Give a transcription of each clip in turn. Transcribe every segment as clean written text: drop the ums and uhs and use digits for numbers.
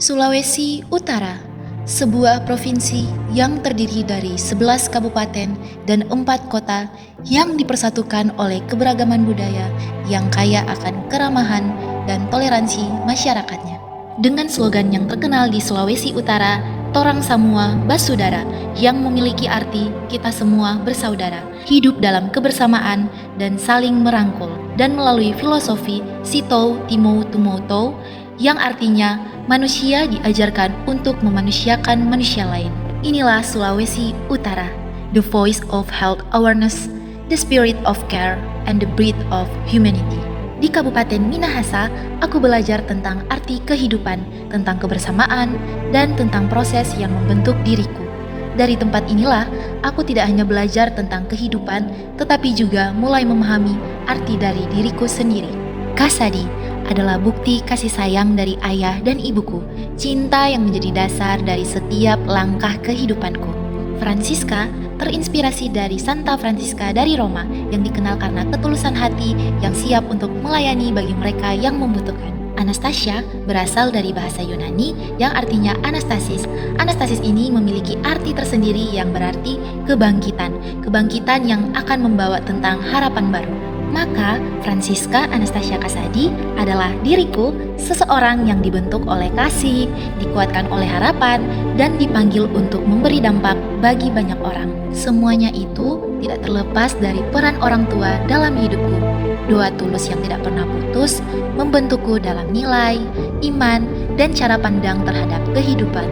Sulawesi Utara, sebuah provinsi yang terdiri dari 11 kabupaten dan 4 kota yang dipersatukan oleh keberagaman budaya yang kaya akan keramahan dan toleransi masyarakatnya. Dengan slogan yang terkenal di Sulawesi Utara, Torang Samua Basudara, yang memiliki arti kita semua bersaudara, hidup dalam kebersamaan dan saling merangkul, dan melalui filosofi Sitou Timou Tumoutou, yang artinya manusia diajarkan untuk memanusiakan manusia lain. Inilah Sulawesi Utara, the voice of health awareness, the spirit of care, and the breath of humanity. Di Kabupaten Minahasa, aku belajar tentang arti kehidupan, tentang kebersamaan, dan tentang proses yang membentuk diriku. Dari tempat inilah, aku tidak hanya belajar tentang kehidupan, tetapi juga mulai memahami arti dari diriku sendiri. Kasadi adalah bukti kasih sayang dari ayah dan ibuku, cinta yang menjadi dasar dari setiap langkah kehidupanku. Francisca terinspirasi dari Santa Francisca dari Roma yang dikenal karena ketulusan hati yang siap untuk melayani bagi mereka yang membutuhkan. Anastasia berasal dari bahasa Yunani yang artinya anastasis. Anastasis ini memiliki arti tersendiri yang berarti kebangkitan. Kebangkitan yang akan membawa tentang harapan baru. Maka, Francisca Anastasia Kasadi adalah diriku, seseorang yang dibentuk oleh kasih, dikuatkan oleh harapan, dan dipanggil untuk memberi dampak bagi banyak orang. Semuanya itu tidak terlepas dari peran orang tua dalam hidupku. Doa tulus yang tidak pernah putus membentukku dalam nilai, iman, dan cara pandang terhadap kehidupan.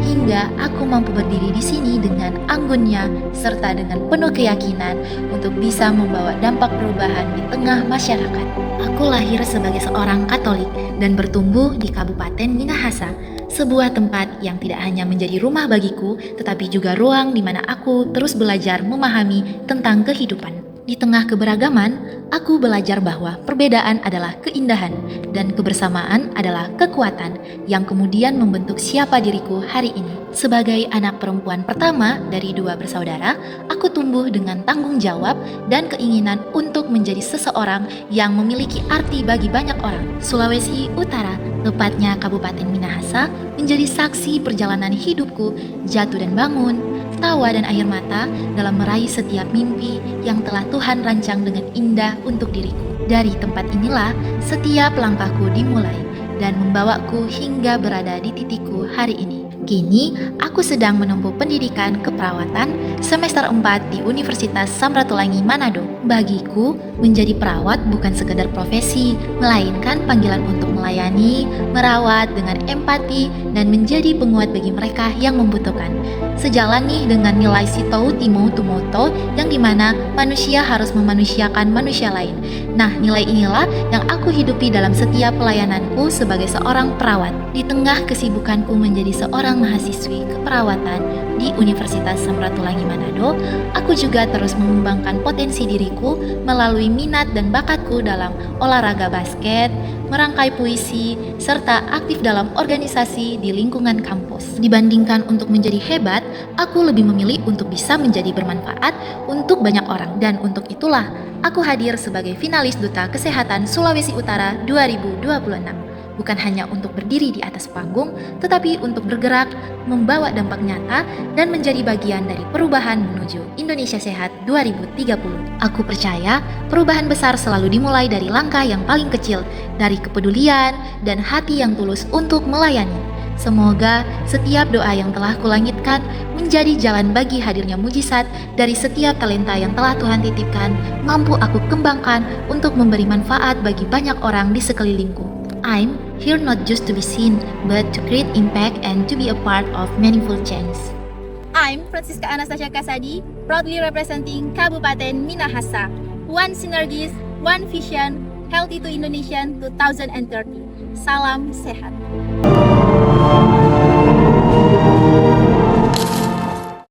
Hingga aku mampu berdiri di sini dengan anggunnya serta dengan penuh keyakinan untuk bisa membawa dampak perubahan di tengah masyarakat. Aku lahir sebagai seorang Katolik dan bertumbuh di Kabupaten Minahasa, sebuah tempat yang tidak hanya menjadi rumah bagiku, tetapi juga ruang di mana aku terus belajar memahami tentang kehidupan. Di tengah keberagaman, aku belajar bahwa perbedaan adalah keindahan dan kebersamaan adalah kekuatan yang kemudian membentuk siapa diriku hari ini. Sebagai anak perempuan pertama dari 2 bersaudara, aku tumbuh dengan tanggung jawab dan keinginan untuk menjadi seseorang yang memiliki arti bagi banyak orang. Sulawesi Utara, tepatnya Kabupaten Minahasa, menjadi saksi perjalanan hidupku, jatuh dan bangun, tawa dan air mata dalam meraih setiap mimpi yang telah Tuhan rancang dengan indah untuk diriku. Dari tempat inilah setiap langkahku dimulai dan membawaku hingga berada di titikku hari ini. Kini, aku sedang menempuh pendidikan keperawatan semester 4 di Universitas Samratulangi Manado. Bagiku, menjadi perawat bukan sekedar profesi, melainkan panggilan untuk melayani, merawat dengan empati, dan menjadi penguat bagi mereka yang membutuhkan. Sejalan nih dengan nilai Sitou Timou Tumoutou yang dimana manusia harus memanusiakan manusia lain. Nah, nilai inilah yang aku hidupi dalam setiap pelayananku sebagai seorang perawat. Di tengah kesibukanku menjadi seorang mahasiswi keperawatan di Universitas Samratulangi Manado, aku juga terus mengembangkan potensi diriku melalui minat dan bakatku dalam olahraga basket, merangkai puisi, serta aktif dalam organisasi di lingkungan kampus. Dibandingkan untuk menjadi hebat, aku lebih memilih untuk bisa menjadi bermanfaat untuk banyak orang, dan untuk itulah aku hadir sebagai finalis Duta Kesehatan Sulawesi Utara 2026. Bukan hanya untuk berdiri di atas panggung, tetapi untuk bergerak, membawa dampak nyata, dan menjadi bagian dari perubahan menuju Indonesia Sehat 2030. Aku percaya perubahan besar selalu dimulai dari langkah yang paling kecil, dari kepedulian dan hati yang tulus untuk melayani. Semoga setiap doa yang telah kulangitkan menjadi jalan bagi hadirnya mujizat dari setiap talenta yang telah Tuhan titipkan, mampu aku kembangkan untuk memberi manfaat bagi banyak orang di sekelilingku. I'm here not just to be seen, but to create impact and to be a part of meaningful change. I'm Francisca Anastasia Kasadi, proudly representing Kabupaten Minahasa. One synergies, one vision, healthy to Indonesian 2030. Salam sehat.